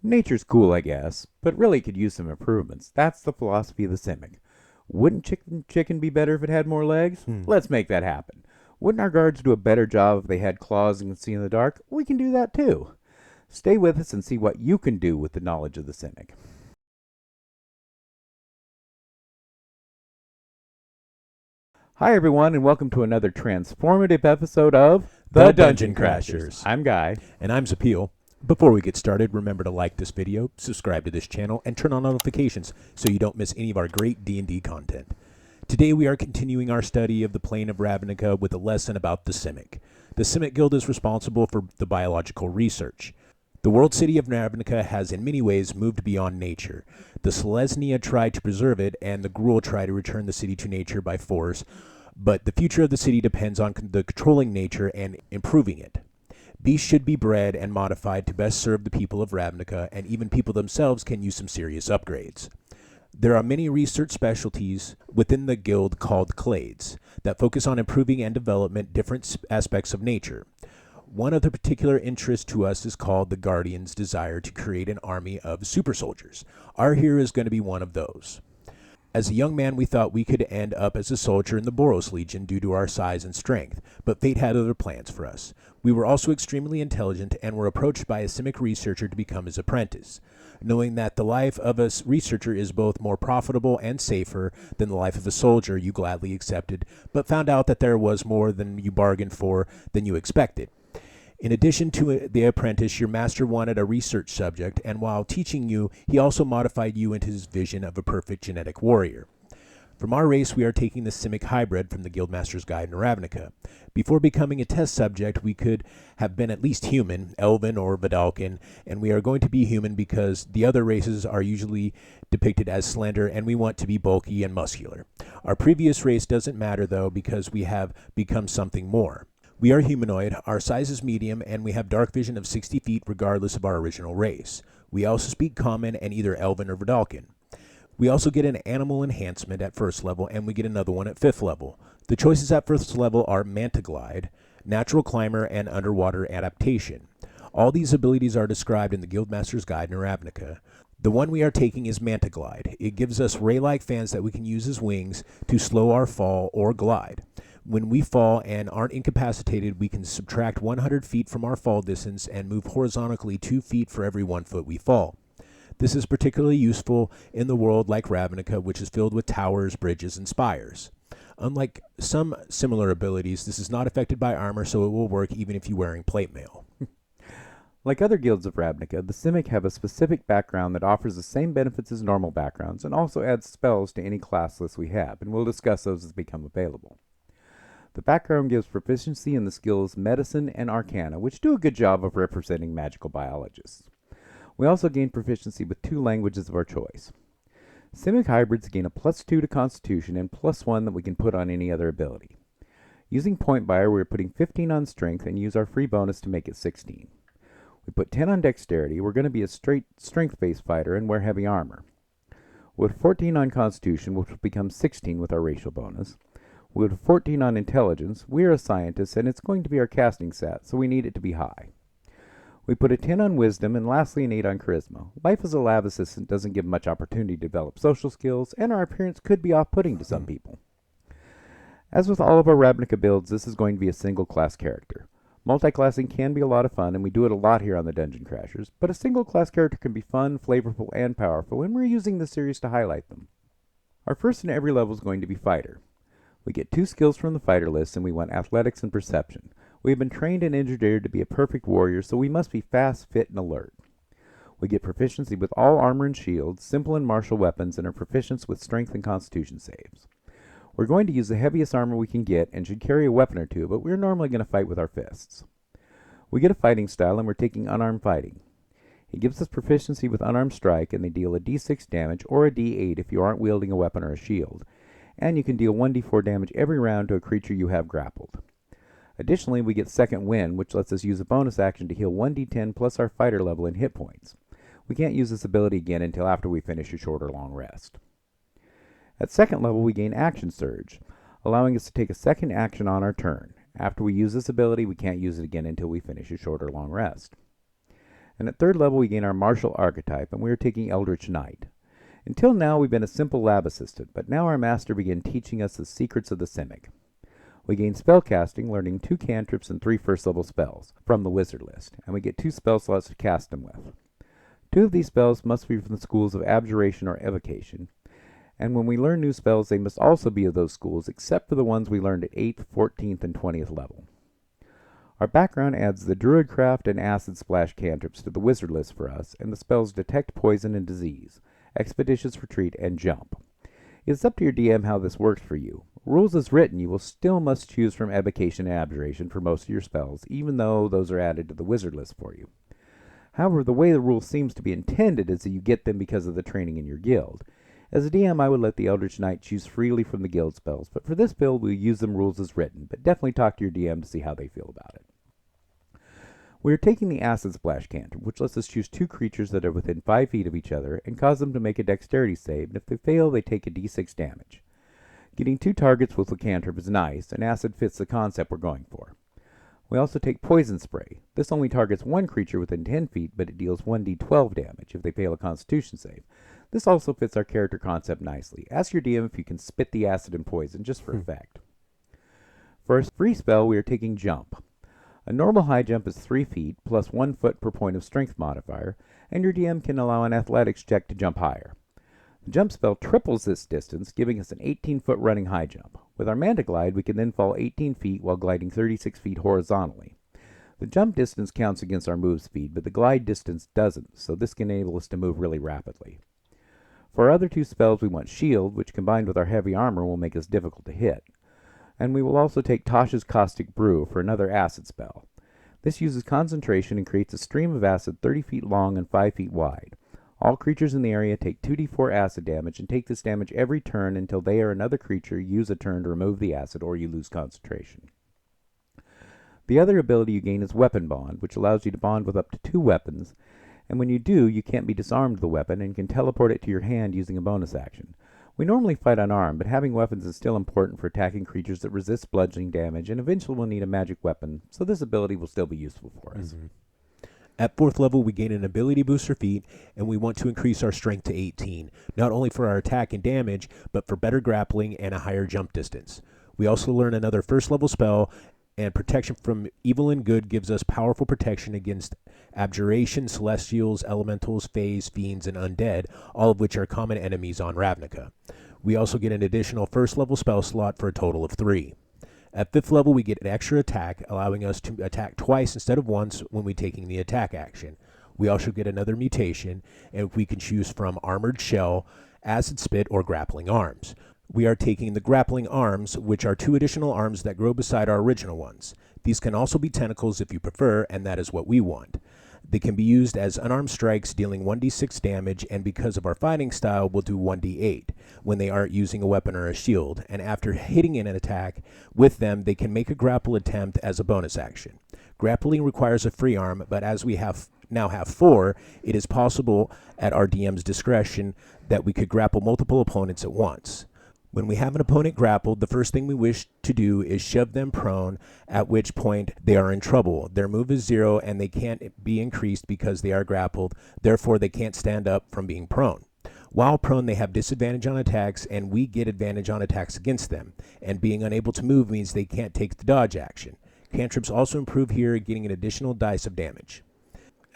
Nature's cool, I guess, but really could use some improvements. That's the philosophy of the Simic. Wouldn't chicken be better if it had more legs? Hmm. Let's make that happen. Wouldn't our guards do a better job if they had claws and could see in the dark? We can do that too. Stay with us and see what you can do with the knowledge of the Simic. Hi, everyone, and welcome to another transformative episode of The Dungeon Crashers. I'm Guy. And I'm Zapil. Before we get started, remember to like this video, subscribe to this channel, and turn on notifications so you don't miss any of our great D&D content. Today we are continuing our study of the plane of Ravnica with a lesson about the Simic. The Simic Guild is responsible for the biological research. The world city of Ravnica has in many ways moved beyond nature. The Selesnya tried to preserve it, and the Gruul tried to return the city to nature by force, but the future of the city depends on the controlling nature and improving it. Beasts should be bred and modified to best serve the people of Ravnica, and even people themselves can use some serious upgrades. There are many research specialties within the guild called clades that focus on improving and development different aspects of nature. One of the particular interest to us is called the Guardian's desire to create an army of super soldiers. Our hero is going to be one of those. As a young man, we thought we could end up as a soldier in the Boros Legion due to our size and strength, but fate had other plans for us. We were also extremely intelligent and were approached by a Simic researcher to become his apprentice. Knowing that the life of a researcher is both more profitable and safer than the life of a soldier, you gladly accepted, but found out that there was more than you bargained for than you expected. In addition to the apprentice, your master wanted a research subject, and while teaching you, he also modified you into his vision of a perfect genetic warrior. From our race, we are taking the Simic hybrid from the Guildmaster's Guide in Ravnica. Before becoming a test subject, we could have been at least human, Elven or Vidalcan, and we are going to be human because the other races are usually depicted as slender, and we want to be bulky and muscular. Our previous race doesn't matter, though, because we have become something more. We are humanoid, our size is medium, and we have dark vision of 60 feet regardless of our original race. We also speak Common and either Elven or Vidalcan. We also get an animal enhancement at first level, and we get another one at 5th level. The choices at first level are Mantiglide, Natural Climber, and Underwater Adaptation. All these abilities are described in the Guildmaster's Guide in Ravnica. The one we are taking is Mantiglide. It gives us ray-like fans that we can use as wings to slow our fall or glide. When we fall and aren't incapacitated, we can subtract 100 feet from our fall distance and move horizontally 2 feet for every 1 foot we fall. This is particularly useful in the world like Ravnica, which is filled with towers, bridges, and spires. Unlike some similar abilities, this is not affected by armor, so it will work even if you're wearing plate mail. Like other guilds of Ravnica, the Simic have a specific background that offers the same benefits as normal backgrounds and also adds spells to any class list we have, and we'll discuss those as they become available. The background gives proficiency in the skills Medicine and Arcana, which do a good job of representing magical biologists. We also gain proficiency with 2 languages of our choice. Simic hybrids gain a +2 to Constitution and +1 that we can put on any other ability. Using Point Buyer, we're putting 15 on Strength and use our free bonus to make it 16. We put 10 on Dexterity. We're going to be a straight strength-based fighter and wear heavy armor. With 14 on Constitution, which will become 16 with our racial bonus. With 14 on Intelligence, we are a scientist and it's going to be our casting stat, so we need it to be high. We put a 10 on Wisdom and lastly an 8 on Charisma. Life as a lab assistant doesn't give much opportunity to develop social skills, and our appearance could be off-putting to some people. As with all of our Ravnica builds, this is going to be a single-class character. Multi-classing can be a lot of fun, and we do it a lot here on the Dungeon Crashers, but a single-class character can be fun, flavorful, and powerful, and we're using this series to highlight them. Our first in every level is going to be Fighter. We get 2 skills from the fighter list, and we want Athletics and Perception. We have been trained and engineered to be a perfect warrior, so we must be fast, fit, and alert. We get proficiency with all armor and shields, simple and martial weapons, and are proficient with strength and constitution saves. We're going to use the heaviest armor we can get and should carry a weapon or 2, but we're normally going to fight with our fists. We get a fighting style, and we're taking Unarmed Fighting. It gives us proficiency with Unarmed Strike, and they deal a d6 damage or a d8 if you aren't wielding a weapon or a shield. And you can deal 1d4 damage every round to a creature you have grappled. Additionally, we get Second Wind, which lets us use a bonus action to heal 1d10 plus our fighter level in hit points. We can't use this ability again until after we finish a short or long rest. At second level, we gain Action Surge, allowing us to take a second action on our turn. After we use this ability, we can't use it again until we finish a short or long rest. And at 3rd level we gain our martial archetype, and we are taking Eldritch Knight. Until now we've been a simple lab assistant, but now our master began teaching us the secrets of the Simic. We gain spellcasting, learning 2 cantrips and 3 first level spells from the wizard list, and we get 2 spell slots to cast them with. 2 of these spells must be from the schools of Abjuration or Evocation, and when we learn new spells they must also be of those schools except for the ones we learned at 8th, 14th, and 20th level. Our background adds the Druidcraft and Acid Splash cantrips to the wizard list for us, and the spells Detect Poison and Disease, Expeditious Retreat, and Jump. It's up to your DM how this works for you. Rules as written, you will still must choose from Evocation and Abjuration for most of your spells, even though those are added to the wizard list for you. However, the way the rule seems to be intended is that you get them because of the training in your guild. As a DM, I would let the Eldritch Knight choose freely from the guild spells, but for this build we'll use them rules as written, but definitely talk to your DM to see how they feel about it. We are taking the Acid Splash cantrip, which lets us choose 2 creatures that are within 5 feet of each other and cause them to make a dexterity save, and if they fail, they take a d6 damage. Getting 2 targets with the cantrip is nice, and acid fits the concept we're going for. We also take Poison Spray. This only targets 1 creature within 10 feet, but it deals 1d12 damage if they fail a Constitution save. This also fits our character concept nicely. Ask your DM if you can spit the acid and poison, just for effect. For our free spell, we are taking Jump. A normal high jump is 3 feet, plus 1 foot per point of strength modifier, and your DM can allow an athletics check to jump higher. The jump spell triples this distance, giving us an 18-foot running high jump. With our Manta Glide, we can then fall 18 feet while gliding 36 feet horizontally. The jump distance counts against our move speed, but the glide distance doesn't, so this can enable us to move really rapidly. For our other 2 spells, we want Shield, which combined with our heavy armor will make us difficult to hit. And we will also take Tasha's Caustic Brew for another acid spell. This uses concentration and creates a stream of acid 30 feet long and 5 feet wide. All creatures in the area take 2d4 acid damage and take this damage every turn until they or another creature use a turn to remove the acid or you lose concentration. The other ability you gain is Weapon Bond, which allows you to bond with up to 2 weapons, and when you do, you can't be disarmed of the weapon and can teleport it to your hand using a bonus action. We normally fight unarmed, but having weapons is still important for attacking creatures that resist bludgeoning damage, and eventually we'll need a magic weapon, so this ability will still be useful for us. At 4th level, we gain an ability booster feat, and we want to increase our strength to 18, not only for our attack and damage, but for better grappling and a higher jump distance. We also learn another 1st level spell, and protection from evil and good gives us powerful protection against abjuration, celestials, elementals, fays, fiends, and undead, all of which are common enemies on Ravnica. We also get an additional 1st level spell slot for a total of 3. At 5th level, we get an extra attack, allowing us to attack twice instead of once when we're taking the attack action. We also get another mutation, and we can choose from Armored Shell, Acid Spit, or Grappling Arms. We are taking the Grappling Arms, which are 2 additional arms that grow beside our original ones. These can also be tentacles if you prefer, and that is what we want. They can be used as unarmed strikes, dealing 1d6 damage, and because of our fighting style, will do 1d8 when they aren't using a weapon or a shield, and after hitting an attack with them, they can make a grapple attempt as a bonus action. Grappling requires a free arm, but as we now have 4, it is possible at our DM's discretion that we could grapple multiple opponents at once. When we have an opponent grappled, the first thing we wish to do is shove them prone, at which point they are in trouble. Their move is 0 and they can't be increased because they are grappled, therefore they can't stand up from being prone. While prone, they have disadvantage on attacks, and we get advantage on attacks against them, and being unable to move means they can't take the dodge action. Cantrips also improve here, getting an additional dice of damage.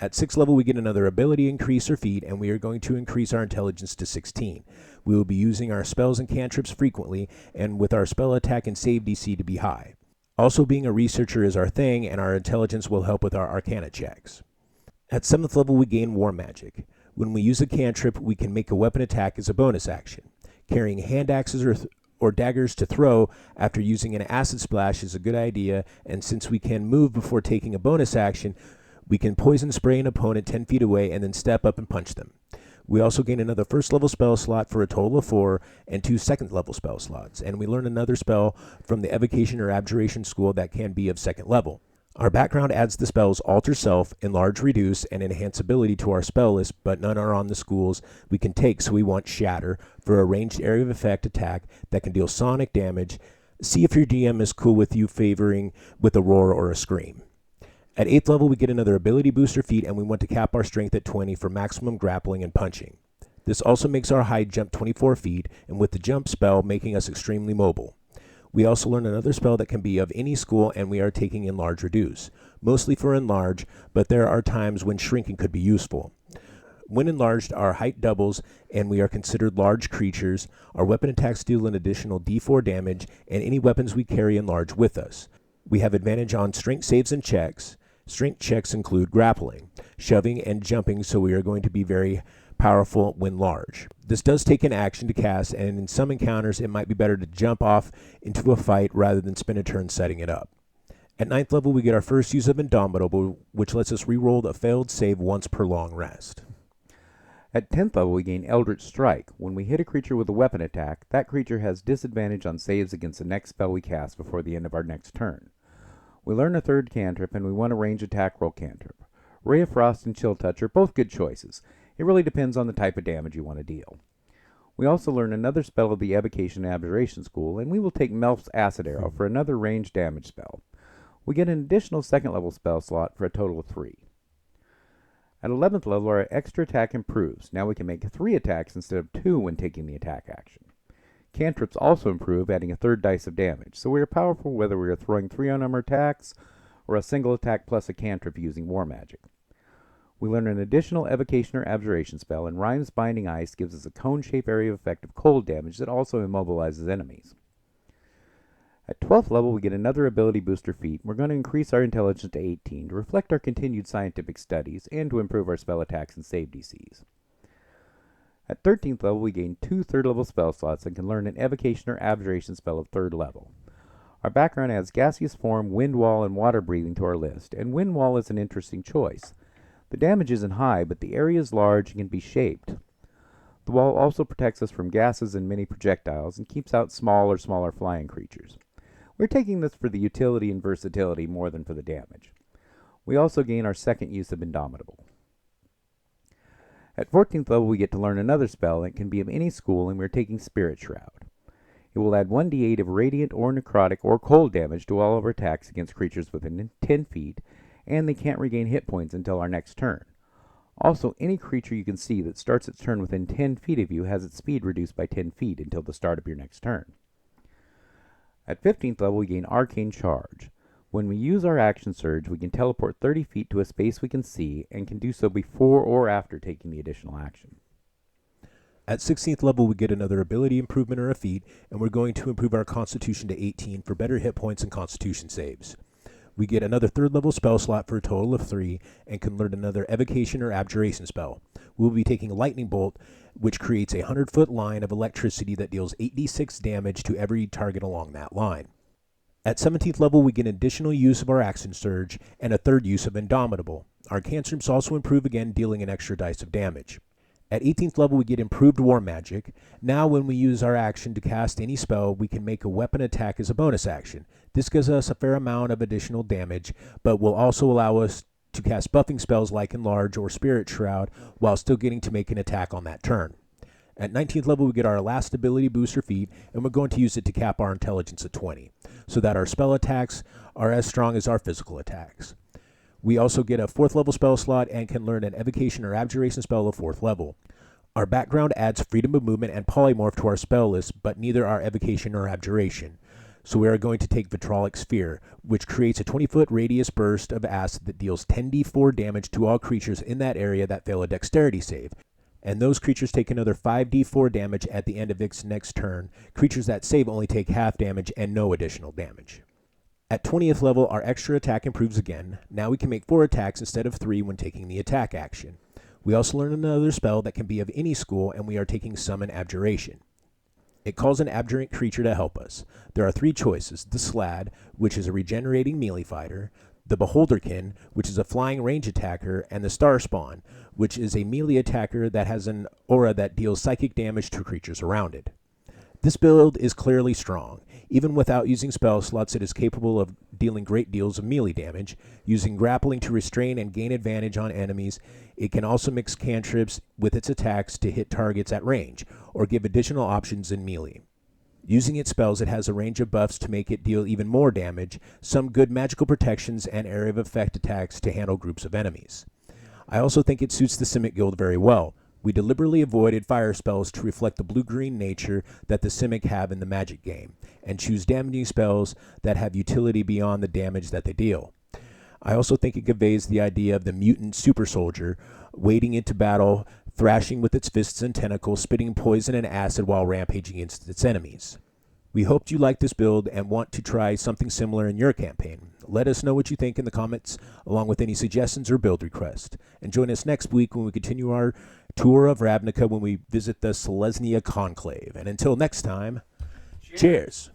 At 6th level, we get another ability increase or feat, and we are going to increase our intelligence to 16. We will be using our spells and cantrips frequently, and with our spell attack and save DC to be high. Also, being a researcher is our thing, and our intelligence will help with our arcana checks. At 7th level, we gain War Magic. When we use a cantrip, we can make a weapon attack as a bonus action. Carrying hand axes or daggers to throw after using an acid splash is a good idea, and since we can move before taking a bonus action, we can poison spray an opponent 10 feet away and then step up and punch them. We also gain another 1st level spell slot for a total of 4 and 2 2nd level spell slots, and we learn another spell from the Evocation or Abjuration school that can be of 2nd level. Our background adds the spells Alter Self, Enlarge Reduce, and Enhance Ability to our spell list, but none are on the schools we can take, so we want Shatter for a ranged area of effect attack that can deal sonic damage. See if your DM is cool with you favoring with a roar or a scream. At 8th level, we get another ability booster feat, and we want to cap our strength at 20 for maximum grappling and punching. This also makes our height jump 24 feet, and with the jump spell, making us extremely mobile. We also learn another spell that can be of any school, and we are taking Enlarge Reduce, mostly for Enlarge, but there are times when shrinking could be useful. When enlarged, our height doubles, and we are considered large creatures. Our weapon attacks deal an additional d4 damage, and any weapons we carry enlarge with us. We have advantage on strength saves and checks. Strength checks include grappling, shoving, and jumping, so we are going to be very powerful when large. This does take an action to cast, and in some encounters it might be better to jump off into a fight rather than spend a turn setting it up. At 9th level, we get our first use of Indomitable, which lets us reroll a failed save once per long rest. At 10th level, we gain Eldritch Strike. When we hit a creature with a weapon attack, that creature has disadvantage on saves against the next spell we cast before the end of our next turn. We learn a third cantrip, and we want a range attack roll cantrip. Ray of Frost and Chill Touch are both good choices. It really depends on the type of damage you want to deal. We also learn another spell of the Evocation and Abjuration School, and we will take Melf's Acid Arrow for another range damage spell. We get an additional second level spell slot for a total of 3. At 11th level, our extra attack improves. Now we can make 3 attacks instead of 2 when taking the attack action. Cantrips also improve, adding a third dice of damage, so we are powerful whether we are throwing 3 unarmored attacks or a single attack plus a cantrip using War Magic. We learn an additional Evocation or Abjuration spell, and Rhyme's Binding Ice gives us a cone-shaped area of effective cold damage that also immobilizes enemies. At 12th level, we get another ability booster feat. We're going to increase our intelligence to 18 to reflect our continued scientific studies and to improve our spell attacks and save DCs. At 13th level, we gain 2 third-level spell slots and can learn an Evocation or Abjuration spell of 3rd level. Our background adds Gaseous Form, Wind Wall, and Water Breathing to our list, and Wind Wall is an interesting choice. The damage isn't high, but the area is large and can be shaped. The wall also protects us from gases and many projectiles and keeps out small or smaller flying creatures. We're taking this for the utility and versatility more than for the damage. We also gain our second use of Indomitable. At 14th level, we get to learn another spell that can be of any school, and we're taking Spirit Shroud. It will add 1d8 of radiant or necrotic or cold damage to all of our attacks against creatures within 10 feet, and they can't regain hit points until our next turn. Also, any creature you can see that starts its turn within 10 feet of you has its speed reduced by 10 feet until the start of your next turn. At 15th level, we gain Arcane Charge. When we use our action surge, we can teleport 30 feet to a space we can see, and can do so before or after taking the additional action. At 16th level, we get another ability improvement or a feat, and we're going to improve our Constitution to 18 for better hit points and Constitution saves. We get another 3rd level spell slot for a total of 3, and can learn another Evocation or Abjuration spell. We'll be taking Lightning Bolt, which creates a 100-foot line of electricity that deals 8d6 damage to every target along that line. At 17th level, we get additional use of our Action Surge, and a 3rd use of Indomitable. Our cantrips also improve again, dealing an extra dice of damage. At 18th level, we get improved War Magic. Now when we use our action to cast any spell, we can make a weapon attack as a bonus action. This gives us a fair amount of additional damage, but will also allow us to cast buffing spells like Enlarge or Spirit Shroud, while still getting to make an attack on that turn. At 19th level, we get our last ability booster feat, and we're going to use it to cap our intelligence at 20, so that our spell attacks are as strong as our physical attacks. We also get a 4th level spell slot and can learn an Evocation or Abjuration spell of 4th level. Our background adds Freedom of Movement and Polymorph to our spell list, but neither are Evocation or Abjuration. So we are going to take Vitrolic Sphere, which creates a 20-foot radius burst of acid that deals 10d4 damage to all creatures in that area that fail a dexterity save. And those creatures take another 5d4 damage at the end of its next turn. Creatures that save only take half damage and no additional damage. At 20th level, our extra attack improves again. Now we can make 4 attacks instead of 3 when taking the attack action. We also learn another spell that can be of any school, and we are taking Summon Abjuration. It calls an abjurant creature to help us. There are 3 choices: the Slad, which is a regenerating melee fighter, the Beholderkin, which is a flying range attacker, and the Starspawn, which is a melee attacker that has an aura that deals psychic damage to creatures around it. This build is clearly strong. Even without using spell slots, it is capable of dealing great deals of melee damage. Using grappling to restrain and gain advantage on enemies, it can also mix cantrips with its attacks to hit targets at range, or give additional options in melee. Using its spells, it has a range of buffs to make it deal even more damage, some good magical protections, and area of effect attacks to handle groups of enemies. I also think it suits the Simic guild very well. We deliberately avoided fire spells to reflect the blue-green nature that the Simic have in the Magic game, and choose damaging spells that have utility beyond the damage that they deal. I also think it conveys the idea of the mutant super soldier wading into battle, thrashing with its fists and tentacles, spitting poison and acid while rampaging against its enemies. We hoped you liked this build and want to try something similar in your campaign. Let us know what you think in the comments, along with any suggestions or build requests. And join us next week when we continue our tour of Ravnica when we visit the Selesnya Conclave. And until next time, cheers.